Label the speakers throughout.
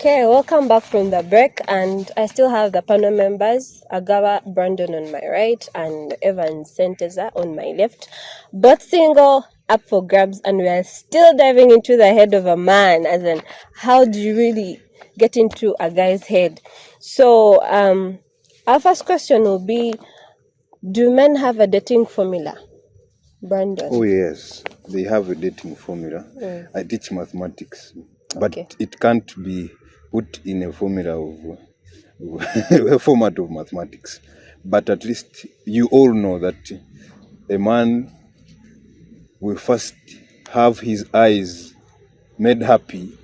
Speaker 1: Okay, welcome back from the break, and I still have the panel members, Agaba, Brandon on my right, and Evan Ssenteza on my left, both single, up for grabs, and we are still diving into the head of a man, as in, how do you really get into a guy's head? So, our first question will be, do men have a dating formula? Brandon.
Speaker 2: Oh yes, they have a dating formula. I teach mathematics, but it can't be put in a formula of a format of mathematics. But at least you all know that a man will first have his eyes made happy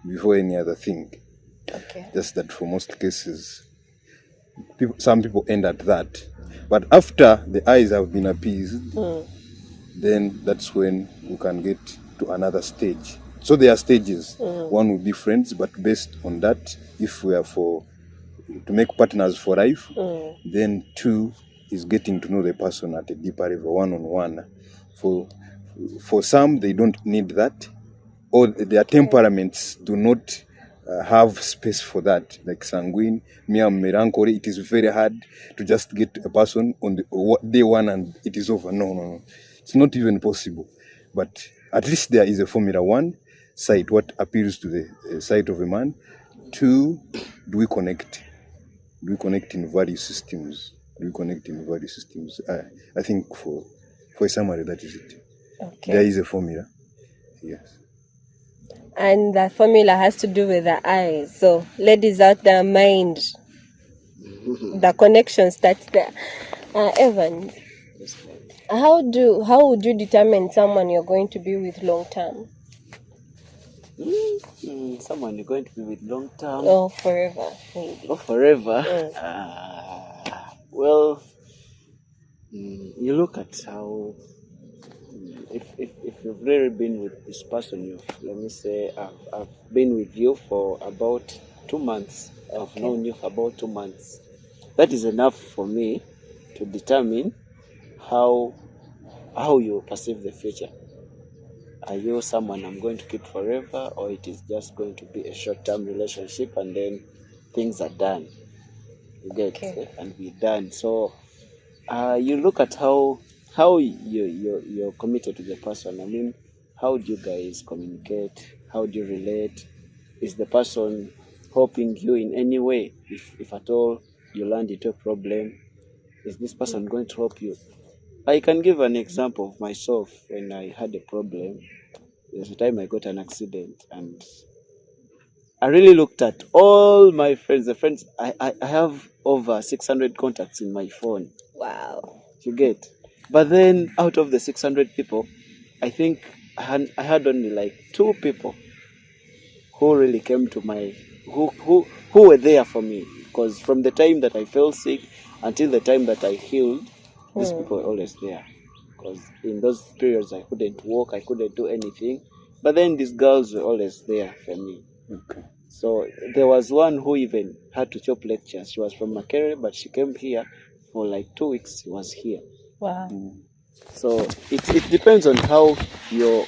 Speaker 2: before any other thing.
Speaker 1: Okay.
Speaker 2: Just that for most cases, some people end at that. But after the eyes have been appeased, then that's when you can get to another stage. So there are stages. One will be friends, but based on that, if we are to make partners for life, then 2 is getting to know the person at a deeper level, one-on-one. For some, they don't need that, or their temperaments do not have space for that. Like sanguine, me and melancholy, it is very hard to just get a person on the day one and it is over. No. It's not even possible. But at least there is a formula. 1, sight, what appeals to the sight of a man. 2, do we connect? Do we connect in value systems? I think for a summary, that is it. Okay. There is a formula. Yes.
Speaker 1: And the formula has to do with the eyes. So ladies out there, mind. The connection starts there. Evan, how would you determine someone you're going to be with long term?
Speaker 3: Someone you're going to be with long term?
Speaker 1: Or forever, maybe.
Speaker 3: Or forever? Well, you look at how, if you've really been with this person, let me say, I've been with you for about 2 months. I've known you for about 2 months. That is enough for me to determine how you perceive the future. Are you someone I'm going to keep forever, or it is just going to be a short-term relationship and then things are done? You get it? And we're done. So you look at how you're committed to the person. I mean, how do you guys communicate? How do you relate? Is the person helping you in any way? If at all you land into a problem, is this person going to help you? I can give an example of myself. When I had a problem, there's a time I got an accident, and I really looked at all my friends. I have over 600 contacts in my phone.
Speaker 1: Wow.
Speaker 3: You get? But then out of the 600 people, I think I had only like 2 people who really came to who were there for me. Because from the time that I fell sick until the time that I healed, these people were always there. Because in those periods I couldn't walk, I couldn't do anything. But then these girls were always there for me.
Speaker 2: Okay.
Speaker 3: So there was one who even had to chop lectures. She was from Makerere, but she came here for like 2 weeks. She was here.
Speaker 1: Wow.
Speaker 3: So it depends on how you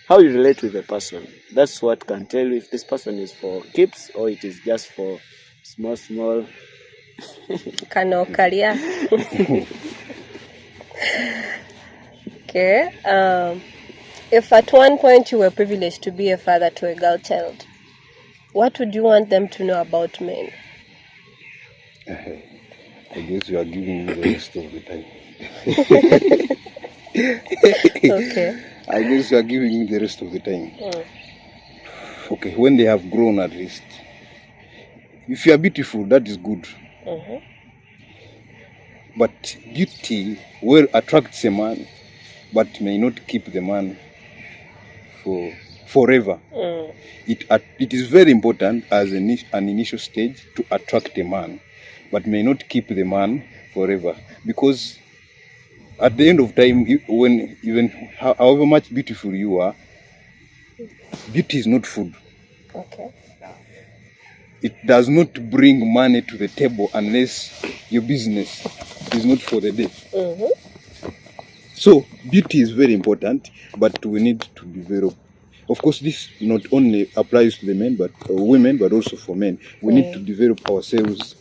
Speaker 3: relate with the person. That's what can tell you if this person is for keeps or it is just for small.
Speaker 1: Kano career. Okay. If at one point you were privileged to be a father to a girl child, what would you want them to know about men?
Speaker 2: I guess you are giving me the rest of the time.
Speaker 1: Okay.
Speaker 2: I guess you are giving me the rest of the time. Okay, when they have grown at least. If you are beautiful, that is good. But beauty will attract a man, but may not keep the man for forever. It is very important as an initial stage to attract a man, but may not keep the man forever. Because at the end of time, however much beautiful you are, beauty is not food.
Speaker 1: Okay.
Speaker 2: It does not bring money to the table unless your business is not for the day. So beauty is very important, but we need to develop Of course, this not only applies to the men, but women, but also for men. We need to develop ourselves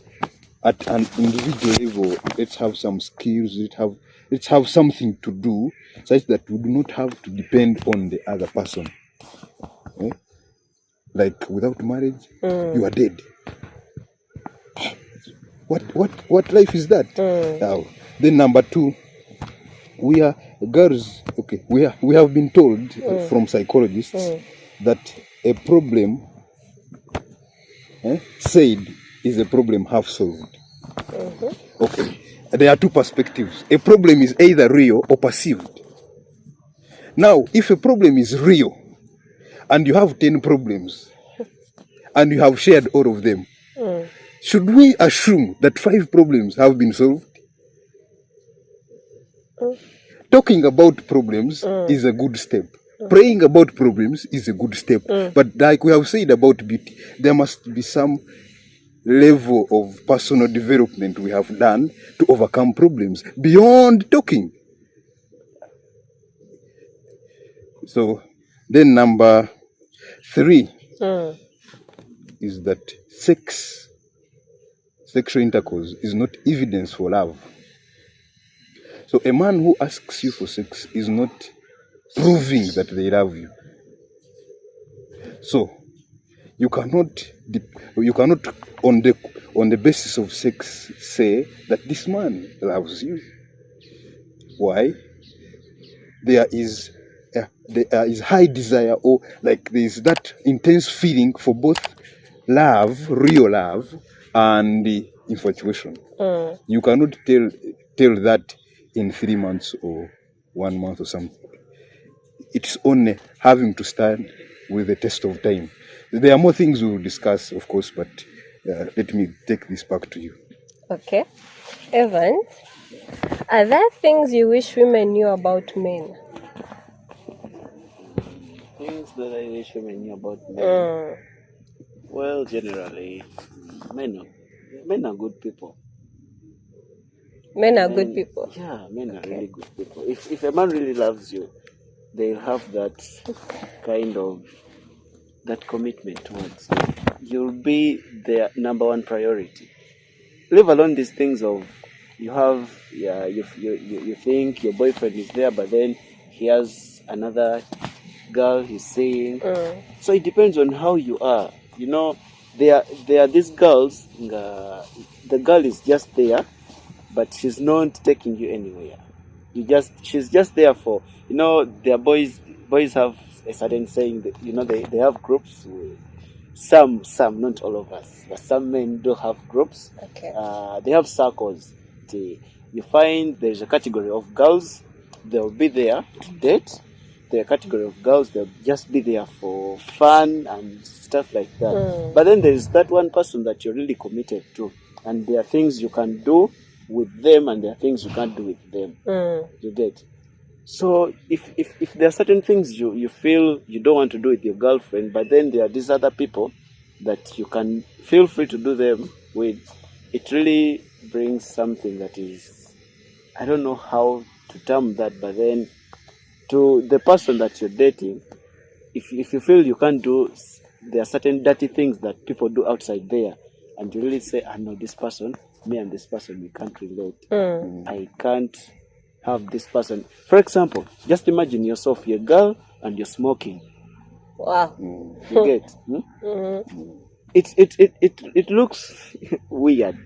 Speaker 2: at an individual level. Let's have some skills. Let's have something to do, such that we do not have to depend on the other person. Like without marriage, you are dead. What life is that? Now, then number 2, we are girls. Okay, we have been told from psychologists that a problem said is a problem half solved. Okay, there are 2 perspectives. A problem is either real or perceived. Now, if a problem is real and you have 10 problems and you have shared all of them, should we assume that 5 problems have been solved? Talking about problems is a good step. Praying about problems is a good step. But like we have said about beauty, there must be some level of personal development we have done to overcome problems beyond talking. So then number 3 is that sexual intercourse is not evidence for love. So a man who asks you for sex is not proving that they love you. So you cannot on the basis of sex say that this man loves you. Why? There is high desire, or like there is that intense feeling for both love, real love, and infatuation. You cannot tell that in 3 months or 1 month or something. It's only having to stand with the test of time. There are more things we will discuss, of course, but let me take this back to you.
Speaker 1: Okay. Evans, are there things you wish women knew about men?
Speaker 3: Things that I wish women knew about men. Well, generally, men are good people.
Speaker 1: Men are good people.
Speaker 3: Yeah, men are really good people. If a man really loves you, they'll have that kind of that commitment towards you. You'll be their number 1 priority. Leave alone these things of you think your boyfriend is there, but then he has another girl he's seeing. So it depends on how you are. You know, there are these girls. The girl is just there, but she's not taking you anywhere. She's just there for, their boys have a certain saying that, they have groups. Some, not all of us, but some men do have groups.
Speaker 1: Okay.
Speaker 3: They have circles. You find there's a category of girls, they'll be there to date. There are a category of girls, they'll just be there for fun and stuff like that. But then there's that one person that you're really committed to, and there are things you can do with them and there are things you can't do with them. You get? So if there are certain things you feel you don't want to do with your girlfriend, but then there are these other people that you can feel free to do them with, it really brings something that is, I don't know how to term that, but then to the person that you're dating, if you feel you can't do, there are certain dirty things that people do outside there, and you really say, I know this person, me and this person, we can't relate. I can't have this person. For example, just imagine yourself, you're a girl and you're smoking.
Speaker 1: Wow.
Speaker 3: You get? It looks weird.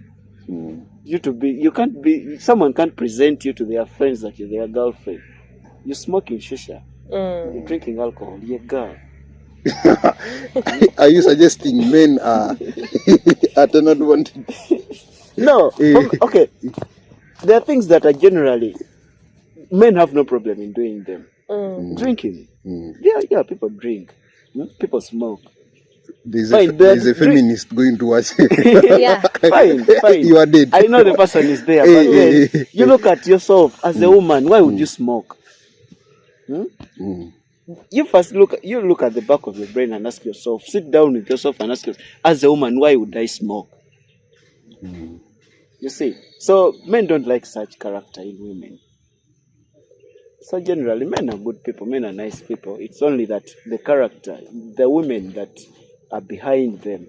Speaker 3: Someone can't present you to their friends that you're their girlfriend. You're smoking shisha. You're drinking alcohol. You're a girl.
Speaker 2: Are you suggesting men are not wanted?
Speaker 3: No. Okay. There are things that are generally, men have no problem in doing them. Drinking. Yeah, people drink. People smoke.
Speaker 2: There's a feminist going to watch.
Speaker 1: Yeah.
Speaker 3: Fine.
Speaker 2: You are dead.
Speaker 3: I know the person is there, but then you look at yourself as a woman. Why would you smoke? You first look at the back of your brain and ask yourself, sit down with yourself and ask yourself, as a woman, why would I smoke? You see, so men don't like such character in women. So generally, men are good people, men are nice people. It's only that the character, the women that are behind them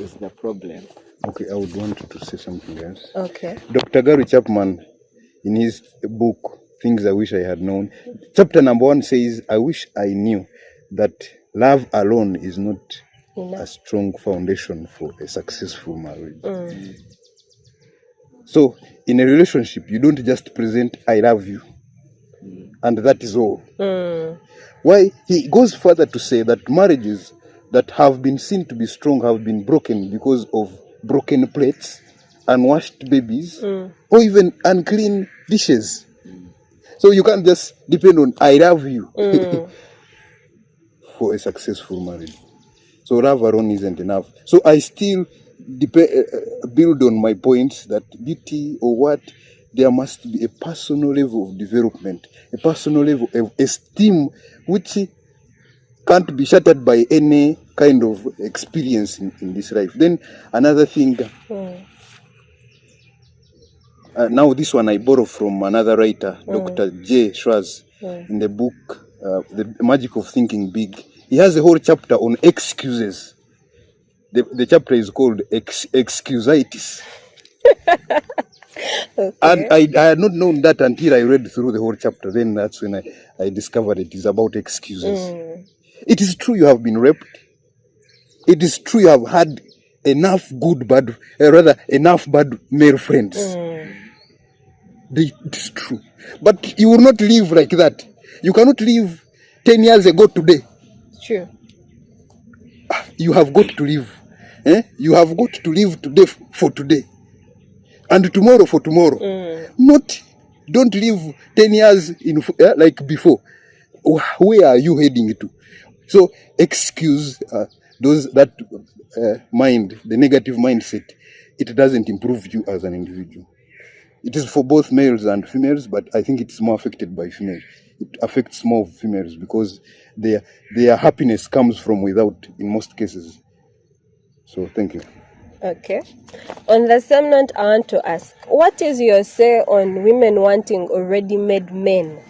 Speaker 3: is the problem.
Speaker 2: Okay, I would want to say something else.
Speaker 1: Okay.
Speaker 2: Dr. Gary Chapman, in his book, Things I Wish I Had Known, chapter number 1 says, I wish I knew that love alone is not a strong foundation for a successful marriage. So, in a relationship, you don't just present, I love you, and that is all. Why? He goes further to say that marriages that have been seen to be strong have been broken because of broken plates, unwashed babies, or even unclean dishes. So you can't just depend on I love you for a successful marriage. So love alone isn't enough. So I still build on my points that beauty or what, there must be a personal level of development, a personal level of esteem, which can't be shattered by any kind of experience in this life. Then another thing, now this one I borrow from another writer, Dr. J. Schwartz, in the book, The Magic of Thinking Big. He has a whole chapter on excuses. The chapter is called Excusitis.
Speaker 1: Okay.
Speaker 2: And I had not known that until I read through the whole chapter. Then that's when I discovered it is about excuses. It is true you have been raped. It is true you have had enough enough bad male friends. It is true. But you will not live like that. You cannot live 10 years ago today.
Speaker 1: True.
Speaker 2: You have got to live. You have got to live today for today. And tomorrow for tomorrow. Don't live 10 years like before. Where are you heading to? So excuse that mind, the negative mindset. It doesn't improve you as an individual. It is for both males and females, but I think it's more affected by females. It affects more females because their happiness comes from without in most cases. So thank you.
Speaker 1: Okay. On the same note, I want to ask, what is your say on women wanting already made men?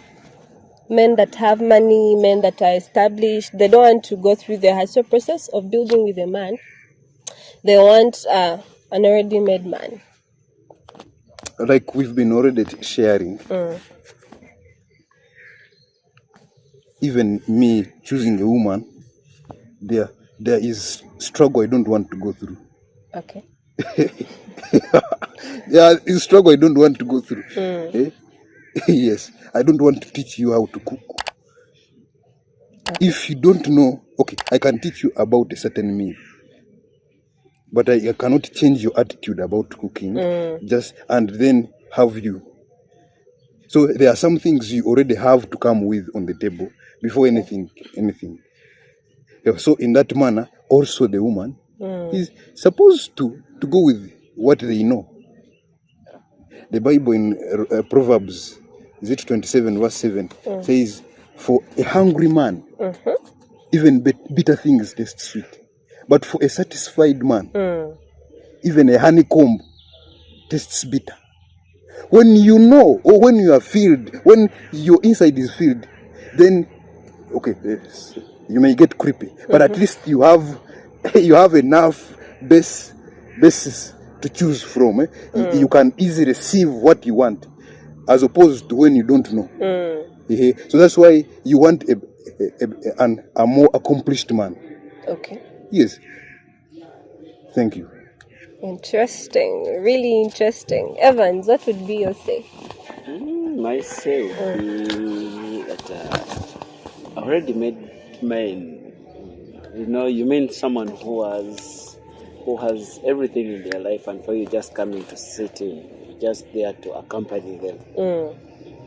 Speaker 1: Men that have money, men that are established, they don't want to go through the hassle process of building with a man. They want an already made man.
Speaker 2: Like we've been already sharing, even me choosing a woman, there is struggle I don't want to go through.
Speaker 1: Okay.
Speaker 2: Yeah, it's struggle I don't want to go through. Yes, I don't want to teach you how to cook. If you don't know, okay, I can teach you about a certain meal, but I cannot change your attitude about cooking just and then have you. So there are some things you already have to come with on the table before anything. So in that manner, also the woman is supposed to go with what they know. The Bible in Proverbs, is it 27 verse 7, says, for a hungry man, even bitter things taste sweet. But for a satisfied man, even a honeycomb tastes bitter. When you know, or when you are filled, when your inside is filled, then, okay, you may get creepy, but at least you have enough basis to choose from. You can easily receive what you want, as opposed to when you don't know. So that's why you want a more accomplished man. Okay. Yes. Thank you.
Speaker 1: Interesting. Really interesting. Evans, what would be your say?
Speaker 3: My say would be that already made men. You mean someone who has everything in their life, and for you just coming to sit in, just there to accompany them.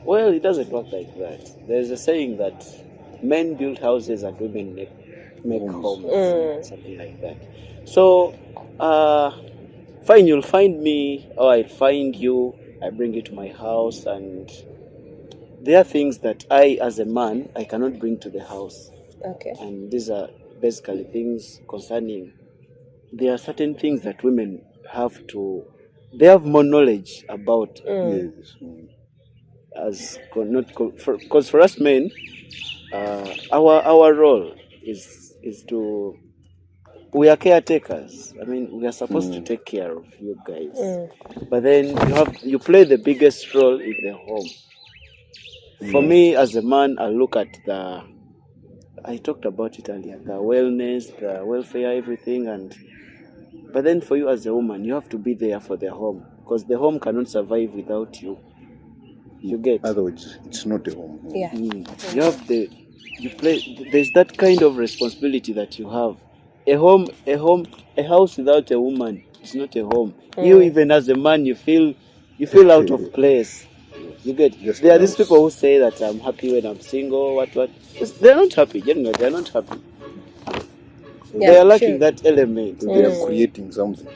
Speaker 3: Well, it doesn't work like that. There's a saying that men build houses and women make homes, something like that. So, fine, you'll find me, or I'll find you, I bring you to my house, and there are things that I, as a man, I cannot bring to the house.
Speaker 1: Okay.
Speaker 3: And these are basically things concerning, there are certain things that women they have more knowledge about.
Speaker 2: Yes.
Speaker 3: as not because for us men, our role is to, we are caretakers. I mean, we are supposed to take care of you guys, but then you play the biggest role in the home. For me as a man, I look at I talked about it earlier, the wellness, the welfare, everything, but then for you as a woman, you have to be there for the home, because the home cannot survive without you. You get?
Speaker 2: Otherwise, it's not a home.
Speaker 1: Yeah.
Speaker 3: You have there's that kind of responsibility that you have. A house without a woman is not a home. You, even as a man, you feel out of place. You get? There are these people who say that I'm happy when I'm single, what. They're not happy, generally, they're not happy.
Speaker 1: Yeah,
Speaker 3: they are lacking that element.
Speaker 2: They are creating something.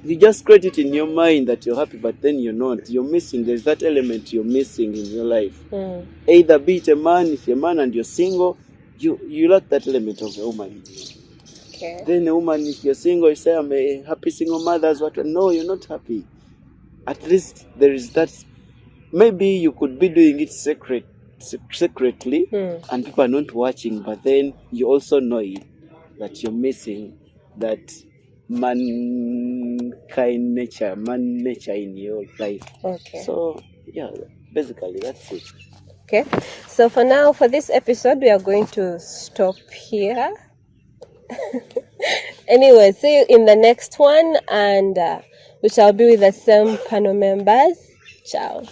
Speaker 3: You just create it in your mind that you're happy, but then you're not. You're missing. There's that element you're missing in your life. Either be it a man, if you're a man and you're single, you lack that element of a woman.
Speaker 1: Okay.
Speaker 3: Then a woman, if you're single, you say, I'm a happy single mother. No, you're not happy. At least there is that. Maybe you could be doing it secretly, and people are not watching, but then you also know it, that you're missing that man nature in your life.
Speaker 1: Okay.
Speaker 3: So yeah, basically that's it.
Speaker 1: Okay. So for now, for this episode, we are going to stop here. Anyway, see you in the next one, and we shall be with the same panel members. Ciao.